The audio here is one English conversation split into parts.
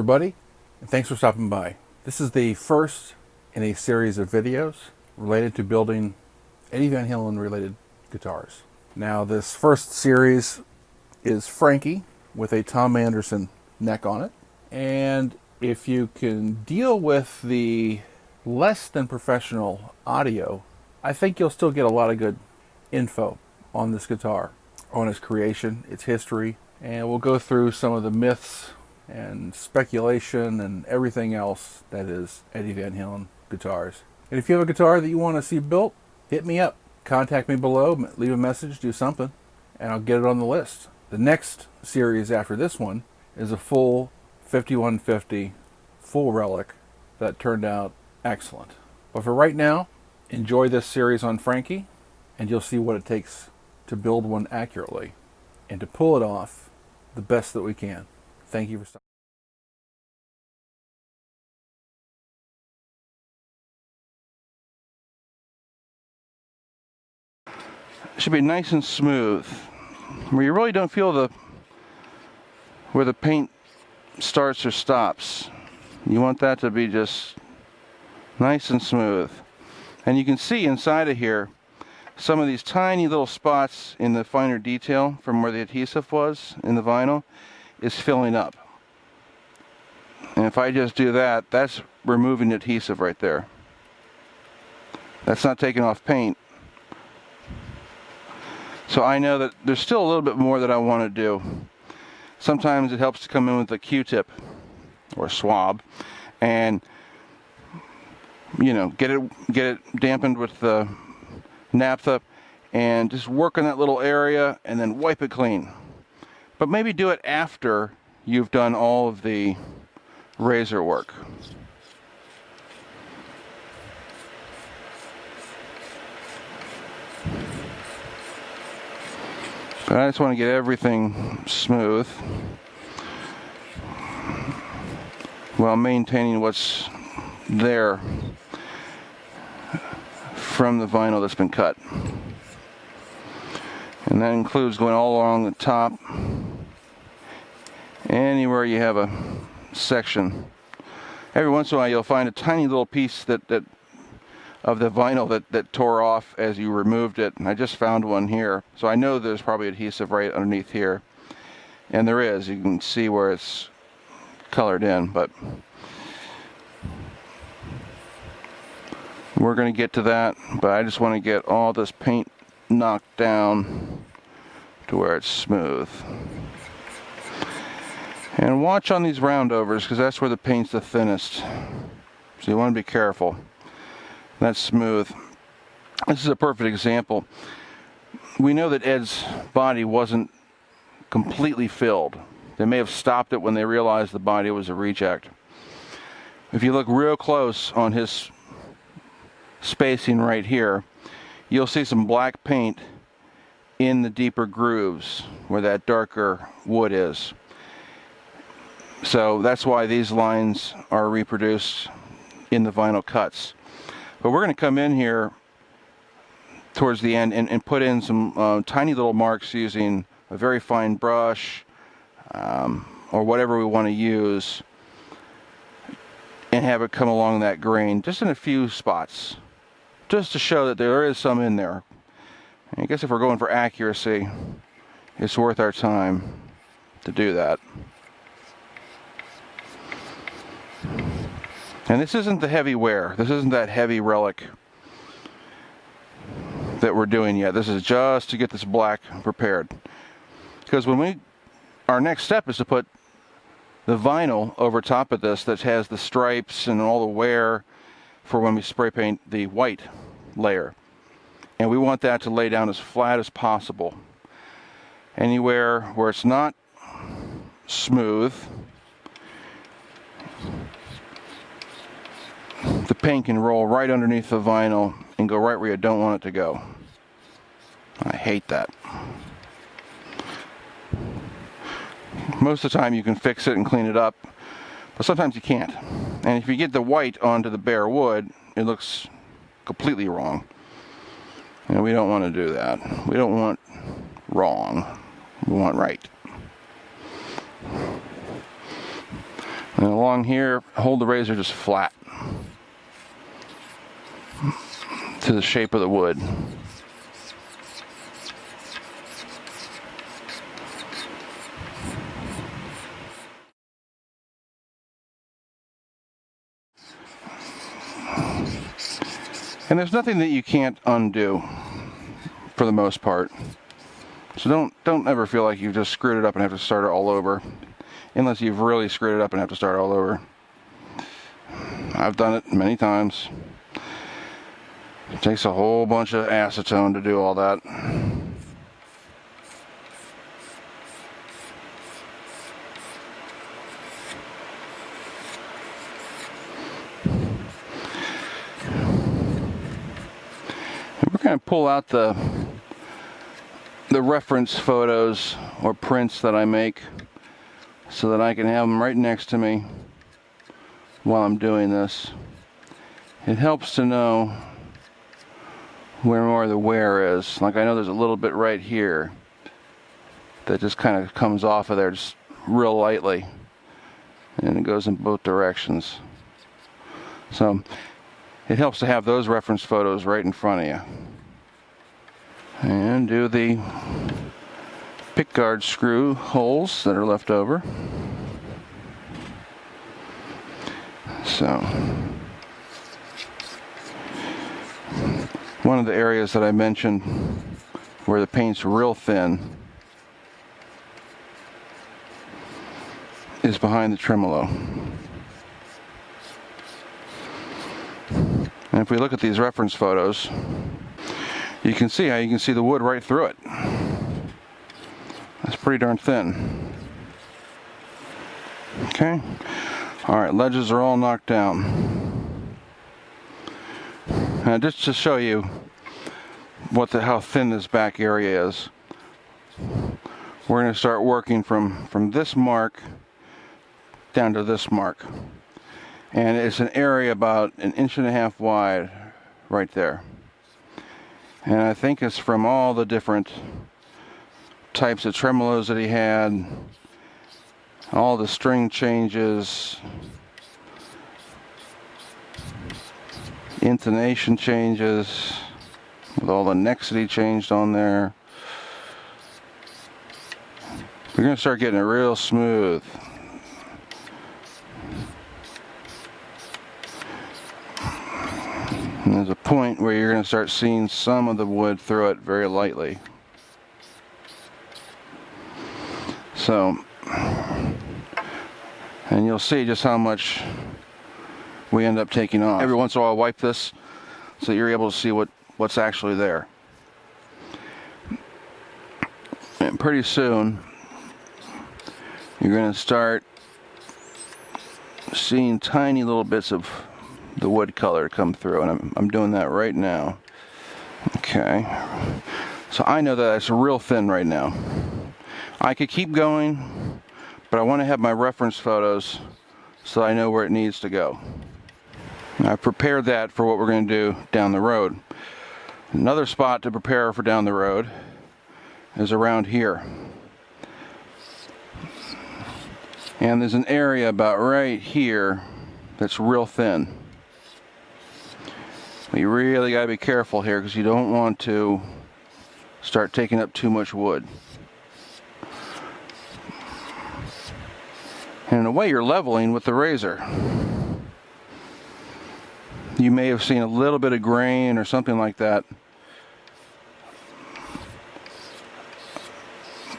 everybody, and thanks for stopping by. This is the first in a series of videos related to building Eddie Van Halen related guitars. Now, this first series is Frankie with a Tom Anderson neck on it, and if you can deal with the less than professional audio, I think you'll still get a lot of good info on this guitar, on its creation, its history, and we'll go through some of the myths and speculation and everything else that is Eddie Van Halen guitars. And if you have a guitar that you want to see built, hit me up. Contact me below, leave a message, do something, and I'll get it on the list. The next series after this one is a full 5150 full relic that turned out excellent. But for right now, enjoy this series on Frankie, and you'll see what it takes to build one accurately and to pull it off the best that we can. Thank you for stopping. It should be nice and smooth, where you really don't feel where the paint starts or stops. You want that to be just nice and smooth. And you can see inside of here some of these tiny little spots in the finer detail from where the adhesive was in the vinyl is filling up. And if I just do that, that's removing adhesive right there. That's not taking off paint. So I know that there's still a little bit more that I want to do. Sometimes it helps to come in with a Q-tip or a swab and, you know, get it dampened with the naphtha and just work on that little area and then wipe it clean. But maybe do it after you've done all of the razor work. But I just want to get everything smooth while maintaining what's there from the vinyl that's been cut. And that includes going all along the top, anywhere you have a section. Every once in a while you'll find a tiny little piece that of the vinyl that tore off as you removed it, and I just found one here. So I know there's probably adhesive right underneath here, and there is. You can see where it's colored in, but we're going to get to that. But I just want to get all this paint knocked down to where it's smooth. And watch on these roundovers, because that's where the paint's the thinnest. So you want to be careful. That's smooth. This is a perfect example. We know that Ed's body wasn't completely filled. They may have stopped it when they realized the body was a reject. If you look real close on his spacing right here, you'll see some black paint in the deeper grooves where that darker wood is. So that's why these lines are reproduced in the vinyl cuts. But we're going to come in here towards the end and put in some tiny little marks using a very fine brush or whatever we want to use, and have it come along that grain just in a few spots, just to show that there is some in there. I guess if we're going for accuracy, it's worth our time to do that. And this isn't the heavy wear. This isn't that heavy relic that we're doing yet. This is just to get this black prepared. Because our next step is to put the vinyl over top of this that has the stripes and all the wear for when we spray paint the white layer. And we want that to lay down as flat as possible. Anywhere where it's not smooth, the paint can roll right underneath the vinyl and go right where you don't want it to go. I hate that. Most of the time you can fix it and clean it up, but sometimes you can't. And if you get the white onto the bare wood, it looks completely wrong. And we don't want to do that. We don't want wrong. We want right. And along here, hold the razor just flat to the shape of the wood. And there's nothing that you can't undo for the most part. So don't ever feel like you've just screwed it up and have to start it all over. Unless you've really screwed it up and have to start all over. I've done it many times. It takes a whole bunch of acetone to do all that. We're going to pull out the reference photos or prints that I make so that I can have them right next to me while I'm doing this. It helps to know where more of the wear is. Like I know there's a little bit right here that just kind of comes off of there just real lightly, and it goes in both directions. So it helps to have those reference photos right in front of you. And do the pickguard screw holes that are left over. So one of the areas that I mentioned where the paint's real thin is behind the tremolo. And if we look at these reference photos, you can see how you can see the wood right through it. That's pretty darn thin. Okay. Alright, ledges are all knocked down. Now just to show you how thin this back area is, we're going to start working from this mark down to this mark. And it's an area about 1.5 inches wide right there. And I think it's from all the different types of tremolos that he had, all the string changes, intonation changes, with all the necks that he changed on there. We're going to start getting it real smooth. And there's a point where you're going to start seeing some of the wood through it very lightly. So, and you'll see just how much we end up taking off. Every once in a while I'll wipe this so you're able to see what's actually there. And pretty soon you're going to start seeing tiny little bits of the wood color come through, and I'm doing that right now. Okay, so I know that it's real thin right now. I could keep going, but I want to have my reference photos so I know where it needs to go. I've prepared that for what we're going to do down the road. Another spot to prepare for down the road is around here. And there's an area about right here that's real thin. You really got to be careful here because you don't want to start taking up too much wood. And in a way you're leveling with the razor. You may have seen a little bit of grain or something like that.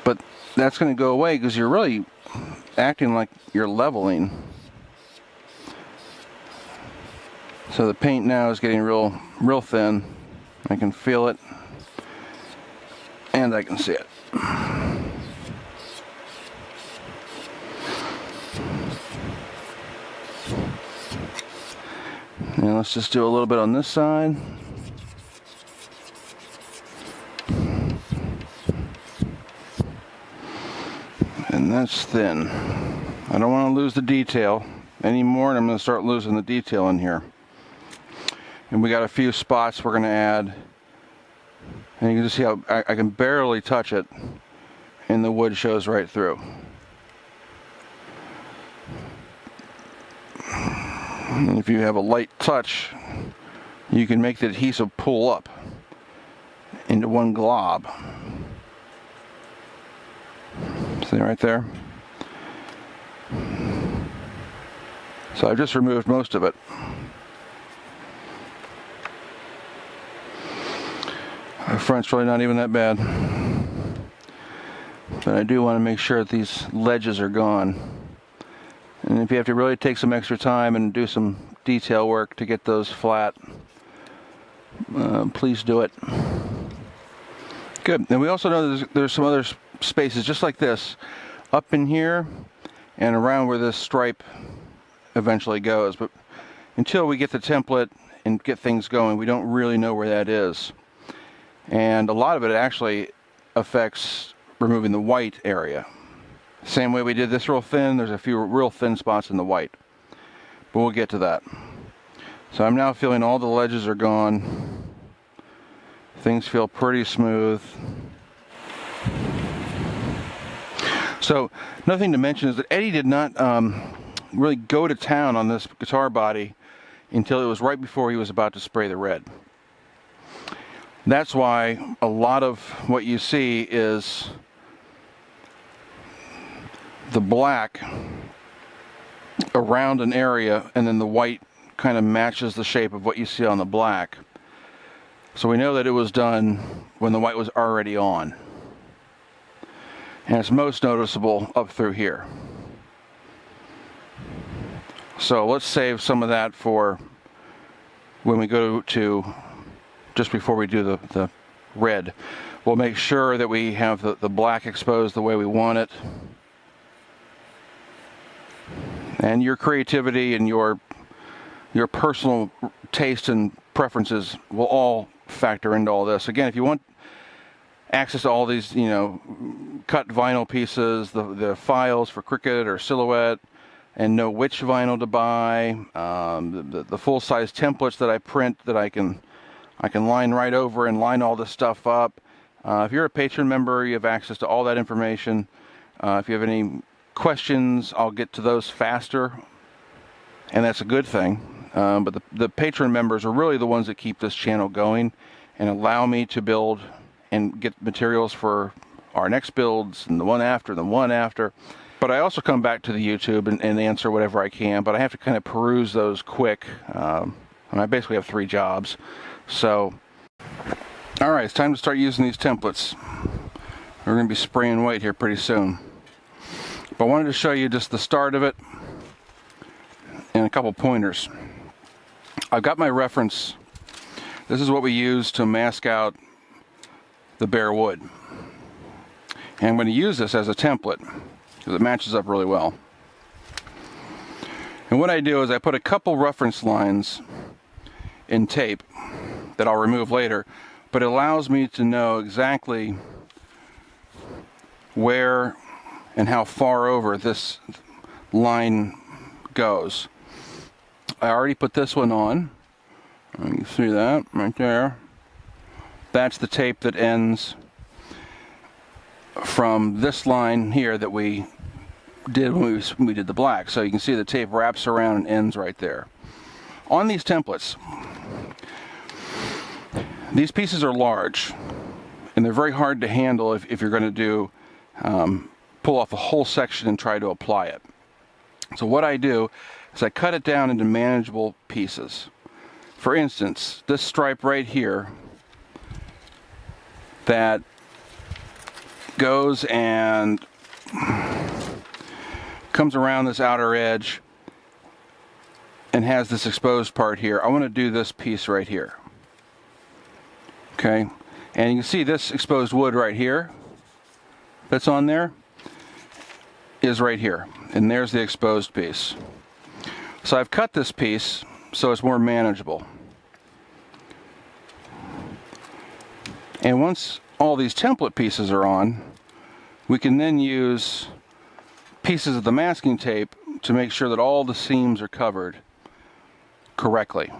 But that's going to go away because you're really acting like you're leveling. So the paint now is getting real thin. I can feel it, and I can see it. And let's just do a little bit on this side. And that's thin. I don't want to lose the detail anymore, and I'm going to start losing the detail in here. And we got a few spots we're going to add. And you can just see how I can barely touch it, and the wood shows right through. And if you have a light touch, you can make the adhesive pull up into one glob. See right there? So I've just removed most of it. The front's really not even that bad. But I do want to make sure that these ledges are gone. And if you have to really take some extra time and do some detail work to get those flat, please do it. Good. And we also know there's some other spaces just like this up in here and around where this stripe eventually goes. But until we get the template and get things going, we don't really know where that is. And a lot of it actually affects removing the white area. Same way we did this real thin, there's a few real thin spots in the white. But we'll get to that. So I'm now feeling all the ledges are gone. Things feel pretty smooth. So another thing to mention is that Eddie did not really go to town on this guitar body until it was right before he was about to spray the red. That's why a lot of what you see is the black around an area, and then the white kind of matches the shape of what you see on the black. So we know that it was done when the white was already on. And it's most noticeable up through here. So let's save some of that for when we go to, just before we do the red. We'll make sure that we have the black exposed the way we want it. And your creativity and your personal taste and preferences will all factor into all this. Again, if you want access to all these, cut vinyl pieces, the files for Cricut or Silhouette, and know which vinyl to buy, the full-size templates that I print that I can line right over and line all this stuff up. If you're a Patron member, you have access to all that information. If you have any questions, I'll get to those faster, and that's a good thing. But the Patron members are really the ones that keep this channel going and allow me to build and get materials for our next builds and the one after, the one after. But I also come back to the YouTube and answer whatever I can, but I have to kind of peruse those quick. And I basically have 3 jobs. So, all right, it's time to start using these templates. We're going to be spraying white here pretty soon. But I wanted to show you just the start of it and a couple pointers. I've got my reference. This is what we use to mask out the bare wood. And I'm going to use this as a template because it matches up really well. And what I do is I put a couple reference lines in tape that I'll remove later, but it allows me to know exactly where and how far over this line goes. I already put this one on. You can see that right there. That's the tape that ends from this line here that we did when we did the black. So you can see the tape wraps around and ends right there. On these templates, these pieces are large and they're very hard to handle if you're going to do pull off a whole section and try to apply it. So what I do is I cut it down into manageable pieces. For instance, this stripe right here that goes and comes around this outer edge and has this exposed part here. I want to do this piece right here. Okay, and you can see this exposed wood right here that's on there is right here, and there's the exposed piece. So I've cut this piece so it's more manageable. And once all these template pieces are on, we can then use pieces of the masking tape to make sure that all the seams are covered correctly.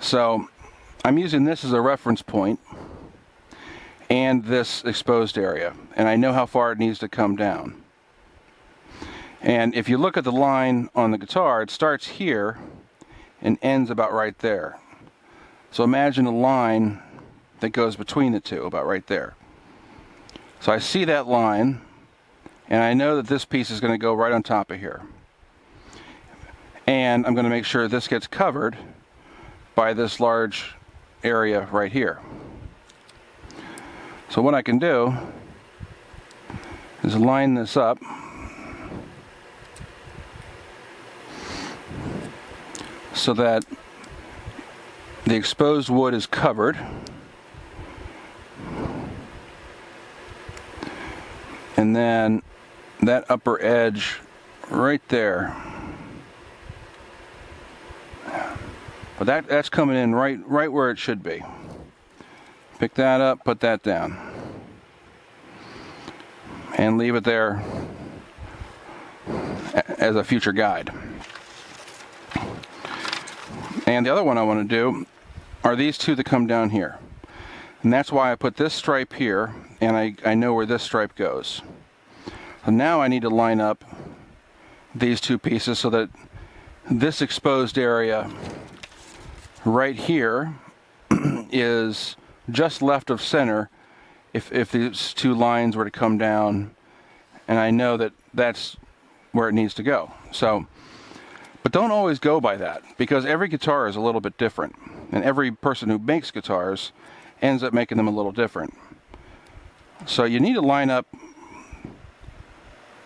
So I'm using this as a reference point and this exposed area, and I know how far it needs to come down. And if you look at the line on the guitar, it starts here and ends about right there. So imagine a line that goes between the two, about right there. So I see that line, and I know that this piece is going to go right on top of here. And I'm going to make sure this gets covered by this large area right here. So what I can do is line this up so that the exposed wood is covered, and then that upper edge right there, but that's coming in right where it should be. Pick that up, put that down, and leave it there as a future guide. And the other one I want to do are these two that come down here. And that's why I put this stripe here, and I know where this stripe goes. So now I need to line up these two pieces so that this exposed area right here is just left of center if these two lines were to come down, and I know that that's where it needs to go. So, but don't always go by that, because every guitar is a little bit different, and every person who makes guitars ends up making them a little different. So you need to line up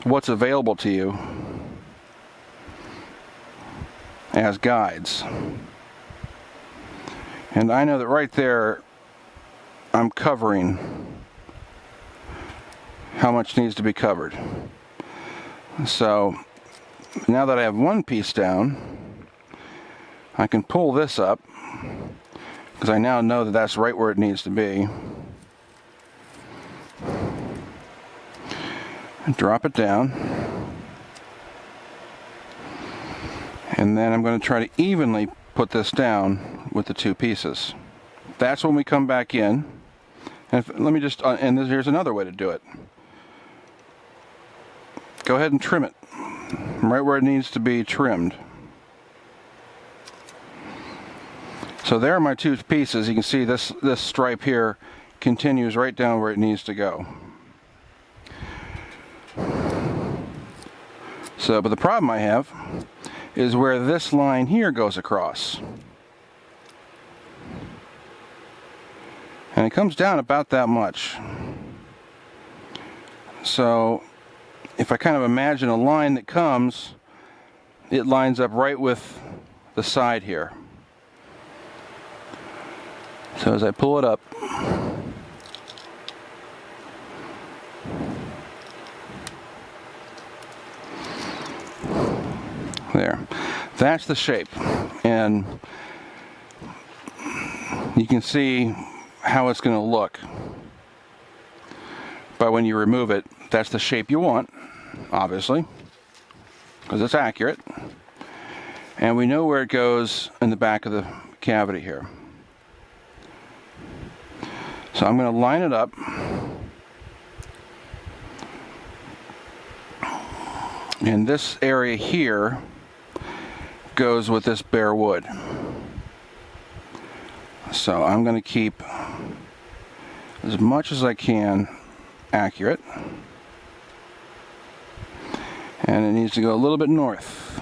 what's available to you as guides. And I know that right there I'm covering how much needs to be covered. So now that I have one piece down, I can pull this up, because I now know that that's right where it needs to be. And drop it down. And then I'm going to try to evenly put this down with the two pieces. That's when we come back in. And let me just, and here's another way to do it. Go ahead and trim it right where it needs to be trimmed. So there are my two pieces. You can see this stripe here continues right down where it needs to go. So, but the problem I have is where this line here goes across. And it comes down about that much. So if I kind of imagine a line that comes, it lines up right with the side here. So as I pull it up, there, that's the shape. And you can see how it's going to look. But when you remove it, that's the shape you want, obviously, because it's accurate. And we know where it goes in the back of the cavity here. So I'm going to line it up. And this area here goes with this bare wood. So I'm going to keep as much as I can accurate. And it needs to go a little bit north.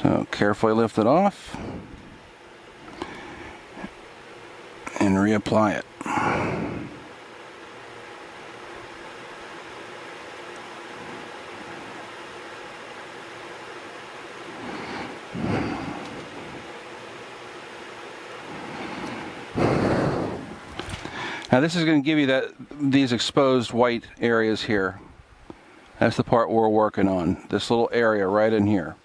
So carefully lift it off and reapply it. Now this is going to give you these exposed white areas here. That's the part we're working on. This little area right in here.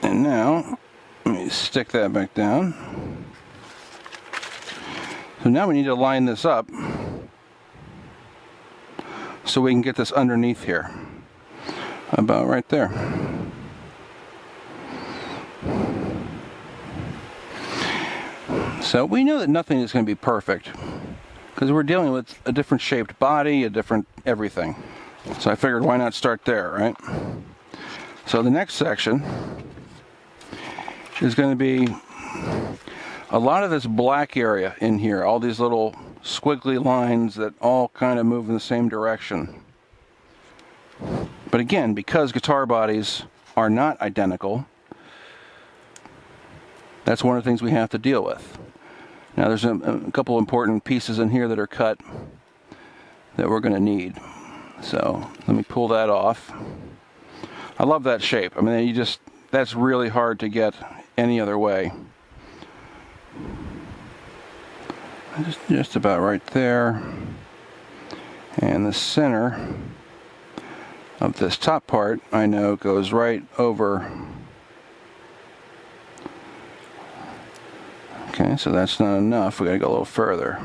And now, let me stick that back down. So now we need to line this up so we can get this underneath here. About right there. So we know that nothing is going to be perfect, because we're dealing with a different shaped body, a different everything. So I figured, why not start there, right? So the next section is going to be a lot of this black area in here, all these little squiggly lines that all kind of move in the same direction. But again, because guitar bodies are not identical, that's one of the things we have to deal with. Now there's a couple important pieces in here that are cut that we're going to need. So let me pull that off. I love that shape. I mean, that's really hard to get any other way. Just about right there. And the center of this top part, I know, goes right over. Okay, so that's not enough. We gotta go a little further.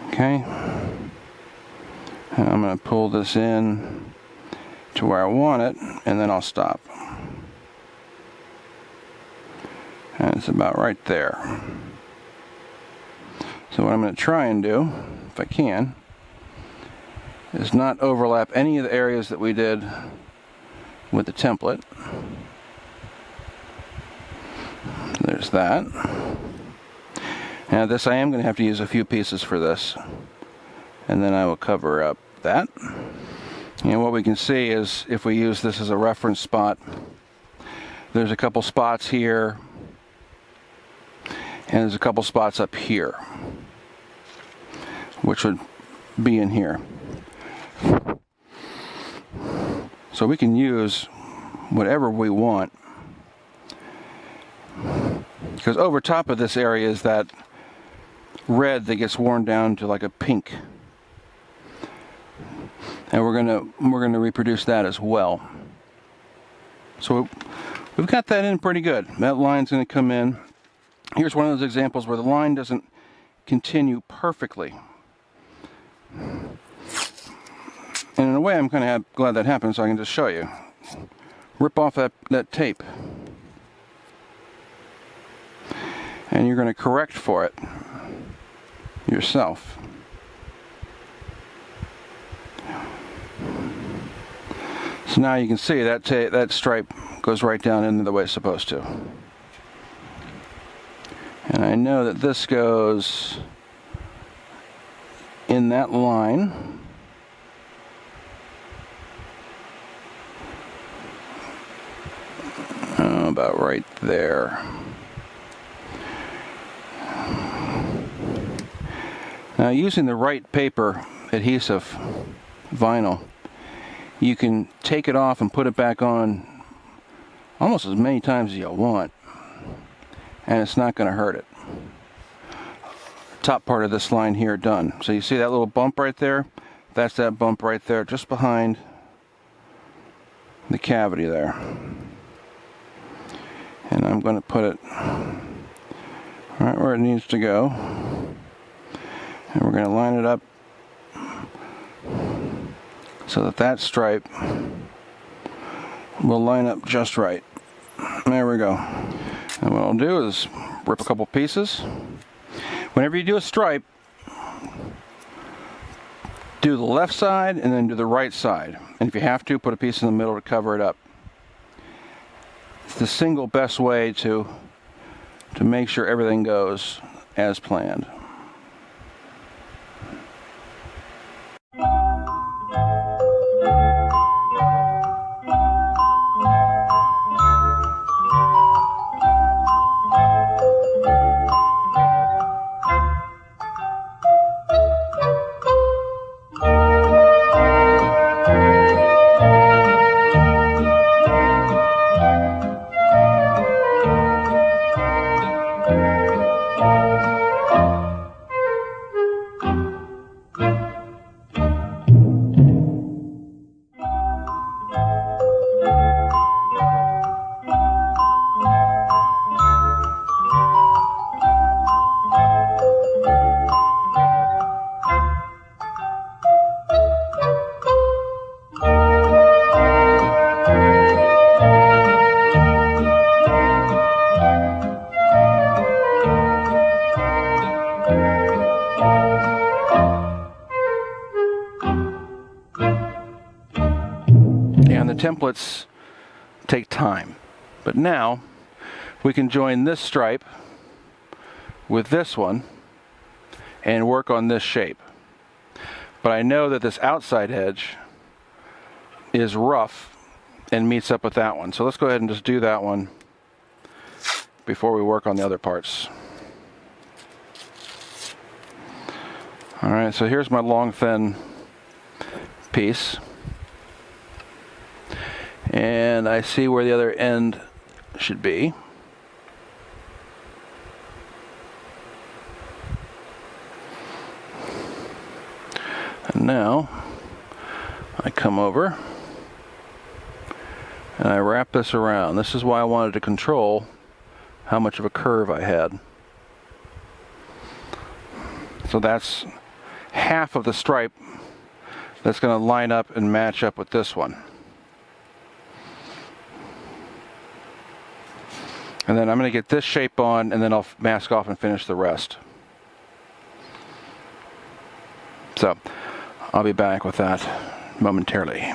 Okay. And I'm gonna pull this in to where I want it, and then I'll stop. And it's about right there. So what I'm going to try and do, if I can, is not overlap any of the areas that we did with the template. There's that. Now this, I am going to have to use a few pieces for this, and then I will cover up that. And what we can see is, if we use this as a reference spot, there's a couple spots here, and there's a couple spots up here, which would be in here. So we can use whatever we want, because over top of this area is that red that gets worn down to like a pink, and we're gonna reproduce that as well. So we've got that in pretty good. That line's gonna come in. Here's one of those examples where the line doesn't continue perfectly. And in a way, I'm kind of glad that happened, so I can just show you. Rip off that tape. And you're going to correct for it yourself. So now you can see that stripe goes right down into the way it's supposed to. And I know that this goes in that line. About right there. Now, using the right paper adhesive vinyl, you can take it off and put it back on almost as many times as you want, and it's not going to hurt it. Top part of this line here done. So you see that little bump right there? That's that bump right there, just behind the cavity there. And I'm going to put it right where it needs to go. And we're going to line it up so that stripe will line up just right. There we go. And what I'll do is rip a couple pieces. Whenever you do a stripe, do the left side and then do the right side. And if you have to, put a piece in the middle to cover it up. It's the single best way to make sure everything goes as planned. templates take time. But now we can join this stripe with this one and work on this shape. But I know that this outside edge is rough and meets up with that one. So let's go ahead and just do that one before we work on the other parts. Alright, so here's my long thin piece. And I see where the other end should be. And now I come over and I wrap this around. This is why I wanted to control how much of a curve I had. So that's half of the stripe that's going to line up and match up with this one. And then I'm going to get this shape on, and then I'll mask off and finish the rest. So I'll be back with that momentarily.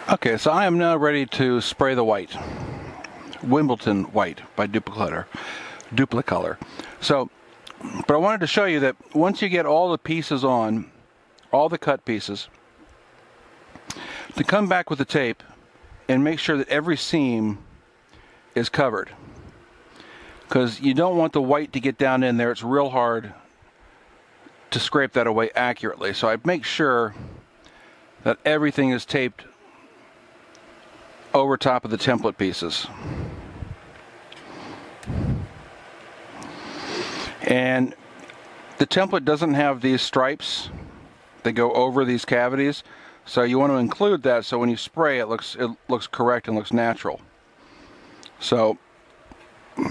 Okay, so I am now ready to spray the white. Wimbledon white by Duplicolor. So, but I wanted to show you that once you get all the pieces on, all the cut pieces, to come back with the tape and make sure that every seam is covered. Because you don't want the white to get down in there. It's real hard to scrape that away accurately. So I make sure that everything is taped over top of the template pieces. And the template doesn't have these stripes that go over these cavities, so you want to include that so when you spray it looks correct and looks natural. So you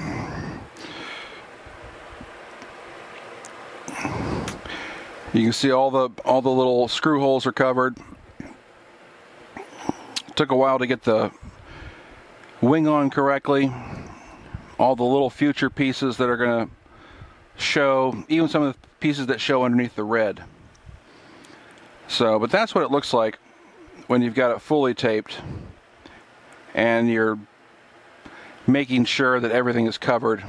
can see all the little screw holes are covered. It took a while to get the wing on correctly. All the little future pieces that are going to show, even some of the pieces that show underneath the red. So, but that's what it looks like when you've got it fully taped and you're making sure that everything is covered.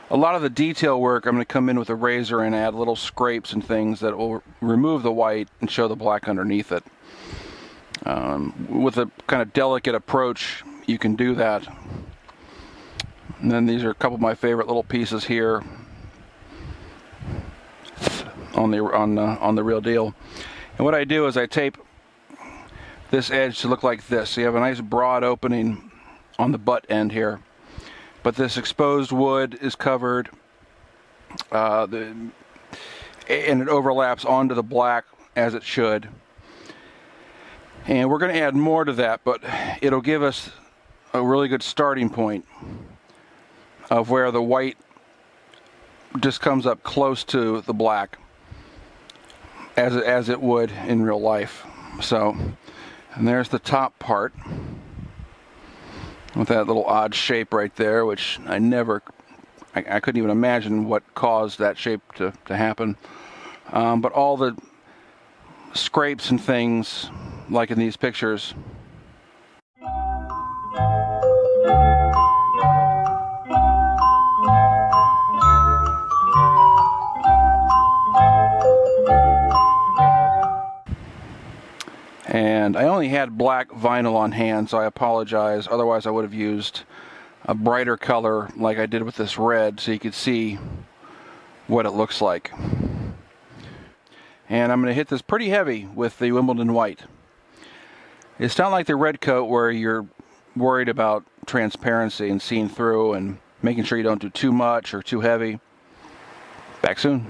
A lot of the detail work, I'm going to come in with a razor and add little scrapes and things that will remove the white and show the black underneath it. With a kind of delicate approach, you can do that. And then these are a couple of my favorite little pieces here on the real deal. And what I do is I tape this edge to look like this. So you have a nice broad opening on the butt end here, but this exposed wood is covered, and it overlaps onto the black as it should. And we're going to add more to that, but it'll give us a really good starting point of where the white just comes up close to the black as it would in real life. So, and there's the top part with that little odd shape right there, which I couldn't even imagine what caused that shape to happen. But all the scrapes and things, like in these pictures, and I only had black vinyl on hand, so I apologize. Otherwise, I would have used a brighter color like I did with this red so you could see what it looks like. And I'm going to hit this pretty heavy with the Wimbledon white. It's not like the red coat where you're worried about transparency and seeing through and making sure you don't do too much or too heavy. Back soon.